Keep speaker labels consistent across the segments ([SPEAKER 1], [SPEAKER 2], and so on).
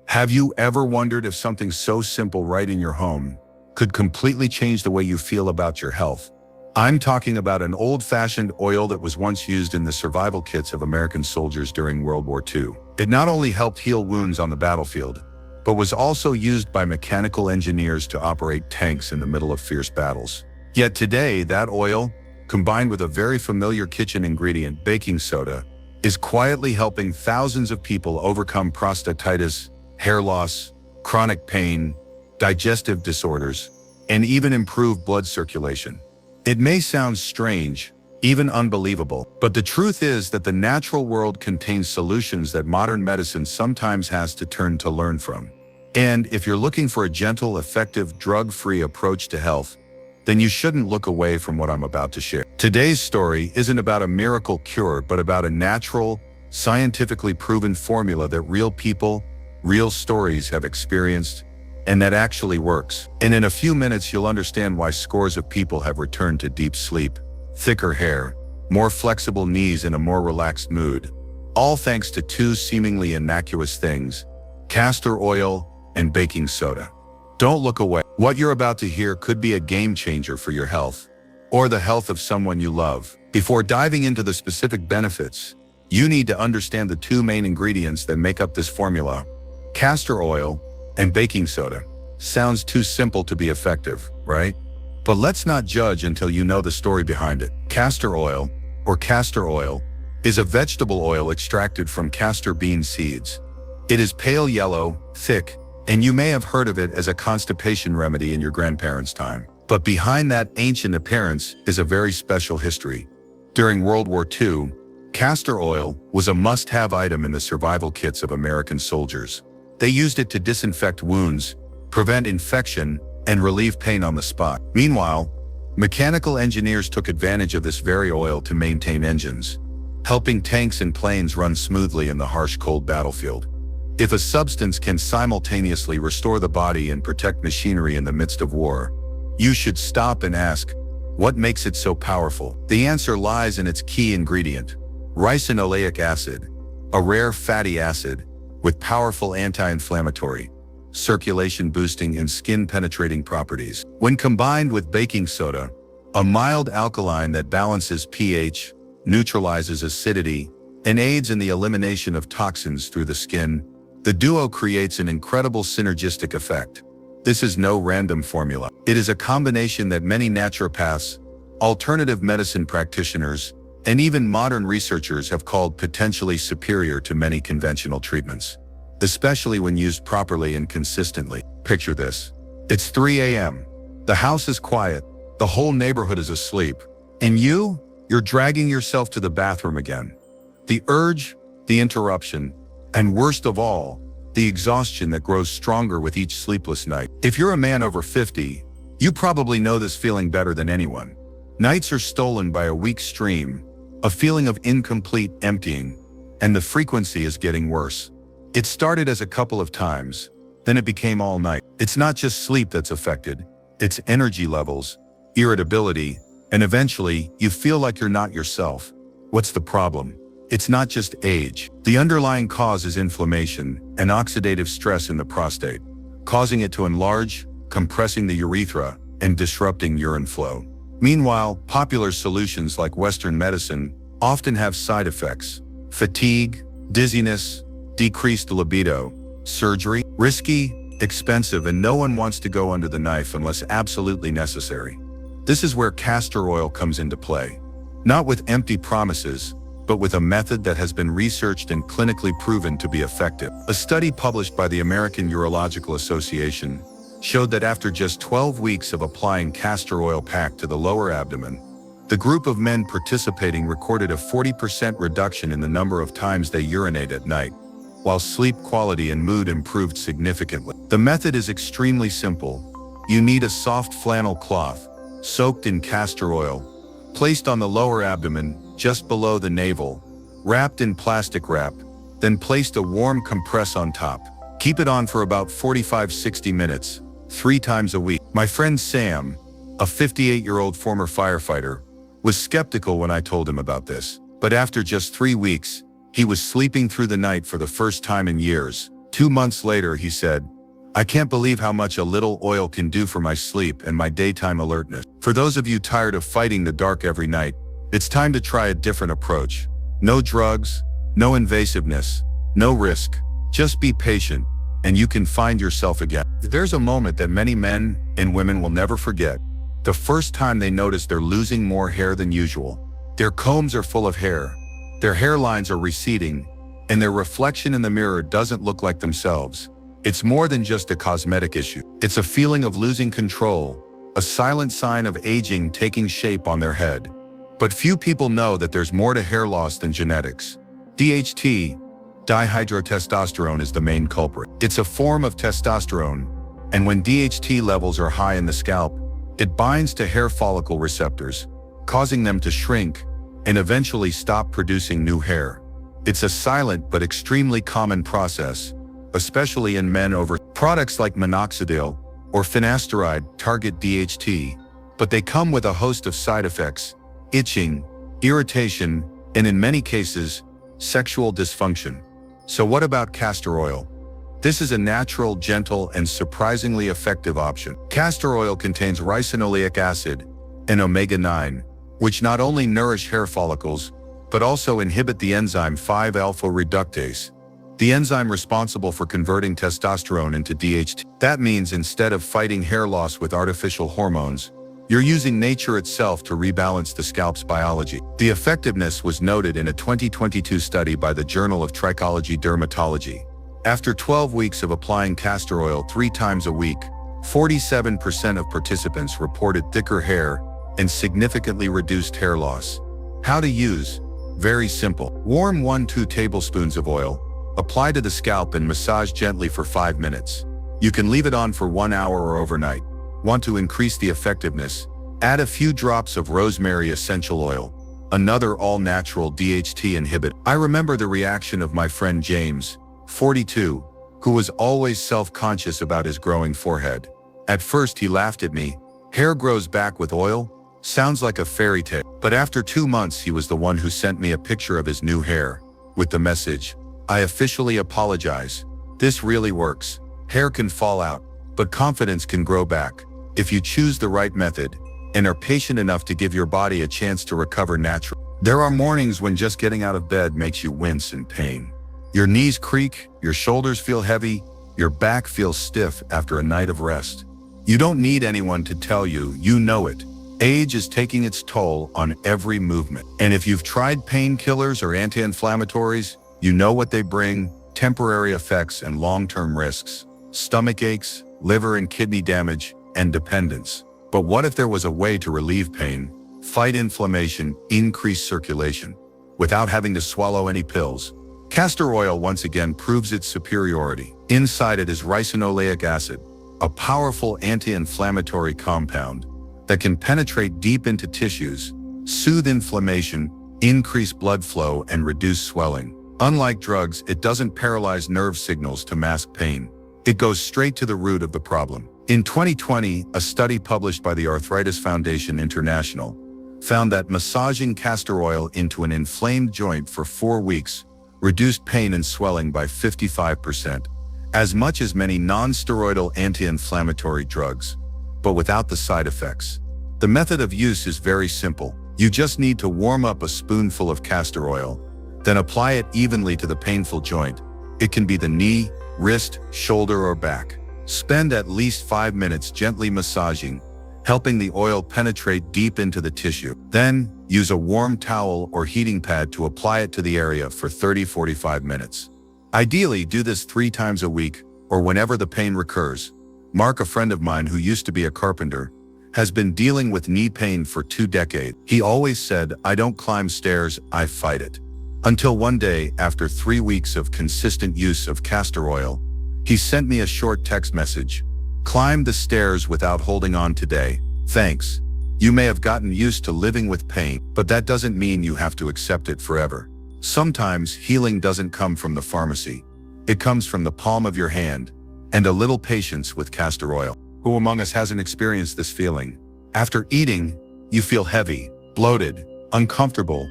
[SPEAKER 1] Have you ever wondered if something so simple right in your home could completely change the way you feel about your health? I'm talking about an old-fashioned oil that was once used in the survival kits of American soldiers during World War II. It not only helped heal wounds on the battlefield, but was also used by mechanical engineers to operate tanks in the middle of fierce battles. Yet today, that oil, combined with a very familiar kitchen ingredient, baking soda, is quietly helping thousands of people overcome prostatitis, hair loss, chronic pain, digestive disorders, and even improve blood circulation. It may sound strange, even unbelievable, but the truth is that the natural world contains solutions that modern medicine sometimes has to turn to learn from. And if you're looking for a gentle, effective, drug-free approach to health, then you shouldn't look away from what I'm about to share. Today's story isn't about a miracle cure, but about a natural, scientifically proven formula that real people, real stories have experienced, and that actually works. And in a few minutes, you'll understand why scores of people have returned to deep sleep, thicker hair, more flexible knees, and a more relaxed mood. All thanks to two seemingly innocuous things: castor oil and baking soda. Don't look away. What you're about to hear could be a game changer for your health, or the health of someone you love. Before diving into the specific benefits, you need to understand the two main ingredients that make up this formula: castor oil and baking soda. Sounds too simple to be effective, right? But let's not judge until you know the story behind it. Castor oil, or castor oil, is a vegetable oil extracted from castor bean seeds. It is pale yellow, thick, and you may have heard of it as a constipation remedy in your grandparents' time. But behind that ancient appearance is a very special history. During World War II, castor oil was a must-have item in the survival kits of American soldiers. They used it to disinfect wounds, prevent infection, and relieve pain on the spot. Meanwhile, mechanical engineers took advantage of this very oil to maintain engines, helping tanks and planes run smoothly in the harsh, cold battlefield. If a substance can simultaneously restore the body and protect machinery in the midst of war, you should stop and ask, what makes it so powerful? The answer lies in its key ingredient: ricinoleic acid, a rare fatty acid with powerful anti-inflammatory, circulation-boosting, and skin-penetrating properties. When combined with baking soda, a mild alkaline that balances pH, neutralizes acidity, and aids in the elimination of toxins through the skin, the duo creates an incredible synergistic effect. This is no random formula. It is a combination that many naturopaths, alternative medicine practitioners, and even modern researchers have called potentially superior to many conventional treatments, especially when used properly and consistently. Picture this. It's 3 a.m. The house is quiet, the whole neighborhood is asleep, and you're dragging yourself to the bathroom again. The urge, the interruption, and worst of all, the exhaustion that grows stronger with each sleepless night. If you're a man over 50, you probably know this feeling better than anyone. Nights are stolen by a weak stream, a feeling of incomplete emptying, and the frequency is getting worse. It started as a couple of times, then it became all night. It's not just sleep that's affected, it's energy levels, irritability, and eventually, you feel like you're not yourself. What's the problem? It's not just age. The underlying cause is inflammation and oxidative stress in the prostate, causing it to enlarge, compressing the urethra, and disrupting urine flow. Meanwhile, popular solutions like Western medicine often have side effects: fatigue, dizziness, decreased libido, surgery, risky, expensive, and no one wants to go under the knife unless absolutely necessary. This is where castor oil comes into play. Not with empty promises, but with a method that has been researched and clinically proven to be effective. A study published by the American Urological Association showed that after just 12 weeks of applying castor oil pack to the lower abdomen, the group of men participating recorded a 40% reduction in the number of times they urinate at night, while sleep quality and mood improved significantly. The method is extremely simple. You need a soft flannel cloth, soaked in castor oil, placed on the lower abdomen, just below the navel, wrapped in plastic wrap, then placed a warm compress on top. Keep it on for about 45-60 minutes, 3 times a week. My friend Sam, a 58-year-old former firefighter, was skeptical when I told him about this. But after just 3 weeks, he was sleeping through the night for the first time in years, 2 months later, he said, "I can't believe how much a little oil can do for my sleep and my daytime alertness." For those of you tired of fighting the dark every night, it's time to try a different approach. No drugs, no invasiveness, no risk. Just be patient, and you can find yourself again. There's a moment that many men and women will never forget. The first time they notice they're losing more hair than usual. Their combs are full of hair, their hairlines are receding, and their reflection in the mirror doesn't look like themselves. It's more than just a cosmetic issue. It's a feeling of losing control, a silent sign of aging taking shape on their head. But few people know that there's more to hair loss than genetics. DHT, dihydrotestosterone, is the main culprit. It's a form of testosterone, and when DHT levels are high in the scalp, it binds to hair follicle receptors, causing them to shrink and eventually stop producing new hair. It's a silent but extremely common process, especially in men. Products like minoxidil or finasteride target DHT, but they come with a host of side effects: itching, irritation, and in many cases, sexual dysfunction. So what about castor oil? This is a natural, gentle, and surprisingly effective option. Castor oil contains ricinoleic acid and omega-9, which not only nourish hair follicles, but also inhibit the enzyme 5-alpha reductase, the enzyme responsible for converting testosterone into DHT. That means instead of fighting hair loss with artificial hormones, you're using nature itself to rebalance the scalp's biology. The effectiveness was noted in a 2022 study by the Journal of Trichology Dermatology. After 12 weeks of applying castor oil 3 times a week, 47% of participants reported thicker hair and significantly reduced hair loss. How to use? Very simple. Warm 1-2 tablespoons of oil, apply to the scalp and massage gently for 5 minutes. You can leave it on for 1 hour or overnight. Want to increase the effectiveness? Add a few drops of rosemary essential oil, another all-natural DHT inhibitor. I remember the reaction of my friend James, 42, who was always self-conscious about his growing forehead. At first he laughed at me. Hair grows back with oil? Sounds like a fairy tale. But after 2 months he was the one who sent me a picture of his new hair, with the message, "I officially apologize. This really works. Hair can fall out, but confidence can grow back if you choose the right method and are patient enough to give your body a chance to recover naturally." There are mornings when just getting out of bed makes you wince in pain. Your knees creak, your shoulders feel heavy, your back feels stiff after a night of rest. You don't need anyone to tell you, you know it. Age is taking its toll on every movement. And if you've tried painkillers or anti-inflammatories, you know what they bring: temporary effects and long-term risks, stomach aches, liver and kidney damage, and dependence. But what if there was a way to relieve pain, fight inflammation, increase circulation, without having to swallow any pills? Castor oil once again proves its superiority. Inside it is ricinoleic acid, a powerful anti-inflammatory compound that can penetrate deep into tissues, soothe inflammation, increase blood flow, and reduce swelling. Unlike drugs, it doesn't paralyze nerve signals to mask pain. It goes straight to the root of the problem. In 2020, a study published by the Arthritis Foundation International found that massaging castor oil into an inflamed joint for 4 weeks reduced pain and swelling by 55%, as much as many non-steroidal anti-inflammatory drugs, but without the side effects. The method of use is very simple. You just need to warm up a spoonful of castor oil, then apply it evenly to the painful joint. It can be the knee, wrist, shoulder, or back. Spend at least 5 minutes gently massaging, helping the oil penetrate deep into the tissue. Then, use a warm towel or heating pad to apply it to the area for 30-45 minutes. Ideally, do this 3 times a week or whenever the pain recurs. Mark, a friend of mine who used to be a carpenter, has been dealing with knee pain for 2 decades. He always said, "I don't climb stairs, I fight it." Until one day, after 3 weeks of consistent use of castor oil, he sent me a short text message. "Climb the stairs without holding on today. Thanks. You may have gotten used to living with pain, but that doesn't mean you have to accept it forever. Sometimes healing doesn't come from the pharmacy. It comes from the palm of your hand and a little patience with castor oil." Who among us hasn't experienced this feeling? After eating, you feel heavy, bloated, uncomfortable,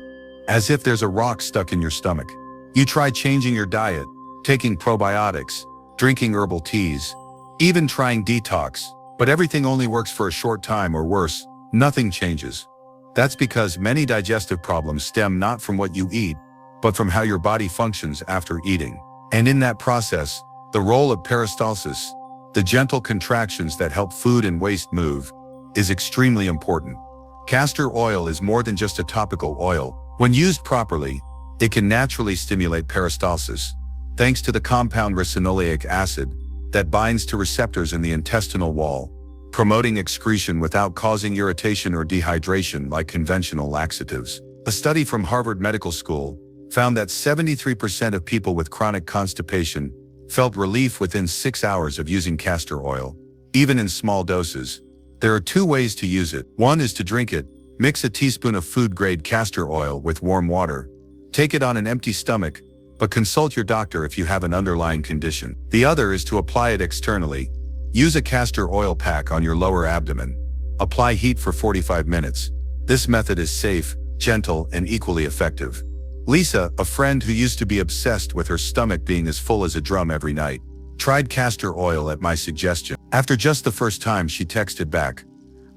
[SPEAKER 1] as if there's a rock stuck in your stomach. You try changing your diet, taking probiotics, drinking herbal teas, even trying detox, but everything only works for a short time, or worse, nothing changes. That's because many digestive problems stem not from what you eat, but from how your body functions after eating. And in that process, the role of peristalsis, the gentle contractions that help food and waste move, is extremely important. Castor oil is more than just a topical oil. When used properly, it can naturally stimulate peristalsis, thanks to the compound ricinoleic acid that binds to receptors in the intestinal wall, promoting excretion without causing irritation or dehydration like conventional laxatives. A study from Harvard Medical School found that 73% of people with chronic constipation felt relief within 6 hours of using castor oil, even in small doses. There are 2 ways to use it. One is to drink it. Mix a teaspoon of food-grade castor oil with warm water. Take it on an empty stomach, but consult your doctor if you have an underlying condition. The other is to apply it externally. Use a castor oil pack on your lower abdomen. Apply heat for 45 minutes. This method is safe, gentle, and equally effective. Lisa, a friend who used to be obsessed with her stomach being as full as a drum every night, tried castor oil at my suggestion. After just the first time, she texted back,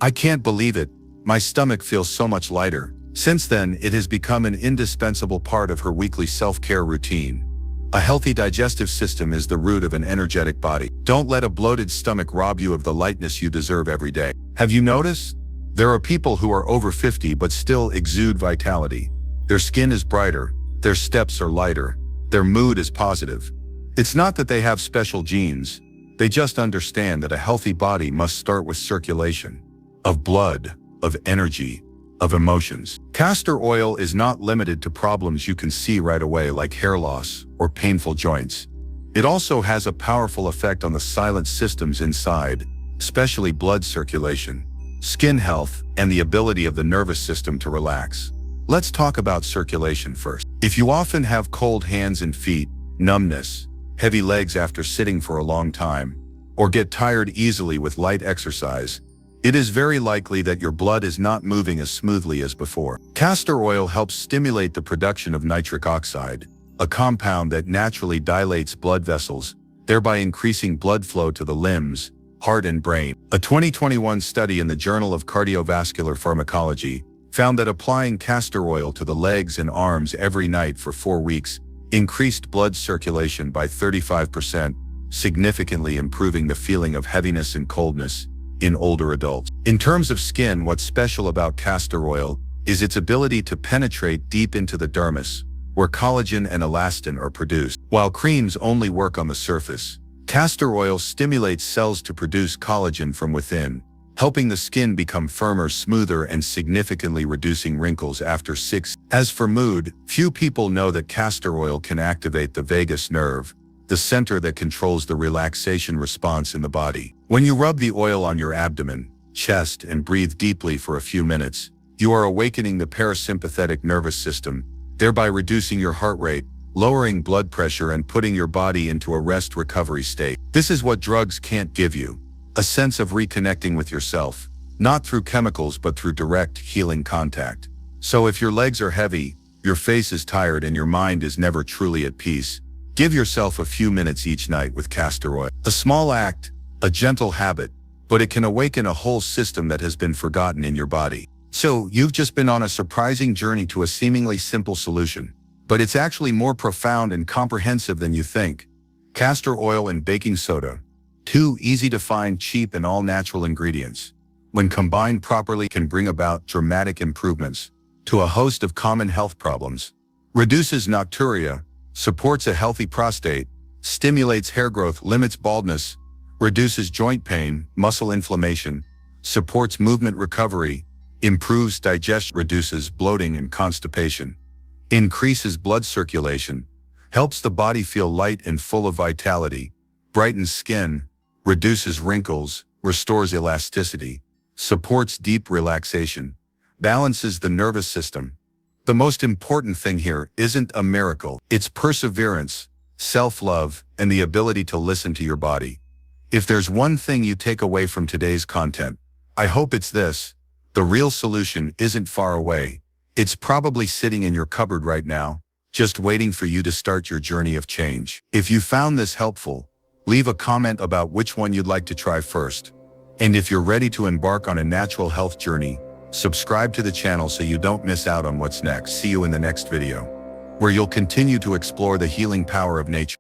[SPEAKER 1] "I can't believe it. My stomach feels so much lighter." Since then, it has become an indispensable part of her weekly self-care routine. A healthy digestive system is the root of an energetic body. Don't let a bloated stomach rob you of the lightness you deserve every day. Have you noticed? There are people who are over 50 but still exude vitality. Their skin is brighter, their steps are lighter, their mood is positive. It's not that they have special genes. They just understand that a healthy body must start with circulation of blood, of energy, of emotions. Castor oil is not limited to problems you can see right away like hair loss or painful joints. It also has a powerful effect on the silent systems inside, especially blood circulation, skin health, and the ability of the nervous system to relax. Let's talk about circulation first. If you often have cold hands and feet, numbness, heavy legs after sitting for a long time, or get tired easily with light exercise, it is very likely that your blood is not moving as smoothly as before. Castor oil helps stimulate the production of nitric oxide, a compound that naturally dilates blood vessels, thereby increasing blood flow to the limbs, heart, and brain. A 2021 study in the Journal of Cardiovascular Pharmacology found that applying castor oil to the legs and arms every night for 4 weeks increased blood circulation by 35%, significantly improving the feeling of heaviness and coldness in older adults. In terms of skin, what's special about castor oil is its ability to penetrate deep into the dermis, where collagen and elastin are produced. While creams only work on the surface, castor oil stimulates cells to produce collagen from within, helping the skin become firmer, smoother, and significantly reducing wrinkles after 6. As for mood, few people know that castor oil can activate the vagus nerve, the center that controls the relaxation response in the body. When you rub the oil on your abdomen, chest, and breathe deeply for a few minutes, you are awakening the parasympathetic nervous system, thereby reducing your heart rate, lowering blood pressure, and putting your body into a rest recovery state. This is what drugs can't give you: a sense of reconnecting with yourself, not through chemicals but through direct healing contact. So if your legs are heavy, your face is tired, and your mind is never truly at peace, give yourself a few minutes each night with castor oil. A small act, a gentle habit, but it can awaken a whole system that has been forgotten in your body. So you've just been on a surprising journey to a seemingly simple solution, but it's actually more profound and comprehensive than you think. Castor oil and baking soda, 2 easy-to-find, cheap, and all-natural ingredients, when combined properly, can bring about dramatic improvements to a host of common health problems. Reduces nocturia, supports a healthy prostate, stimulates hair growth, limits baldness, reduces joint pain, muscle inflammation, supports movement recovery, improves digestion, reduces bloating and constipation, increases blood circulation, helps the body feel light and full of vitality, brightens skin, reduces wrinkles, restores elasticity, supports deep relaxation, balances the nervous system. The most important thing here isn't a miracle. It's perseverance, self-love, and the ability to listen to your body. If there's one thing you take away from today's content, I hope it's this: the real solution isn't far away. It's probably sitting in your cupboard right now, just waiting for you to start your journey of change. If you found this helpful, Leave a comment about which one you'd like to try first. And if you're ready to embark on a natural health journey, subscribe to the channel so you don't miss out on what's next. See you in the next video, where you'll continue to explore the healing power of nature.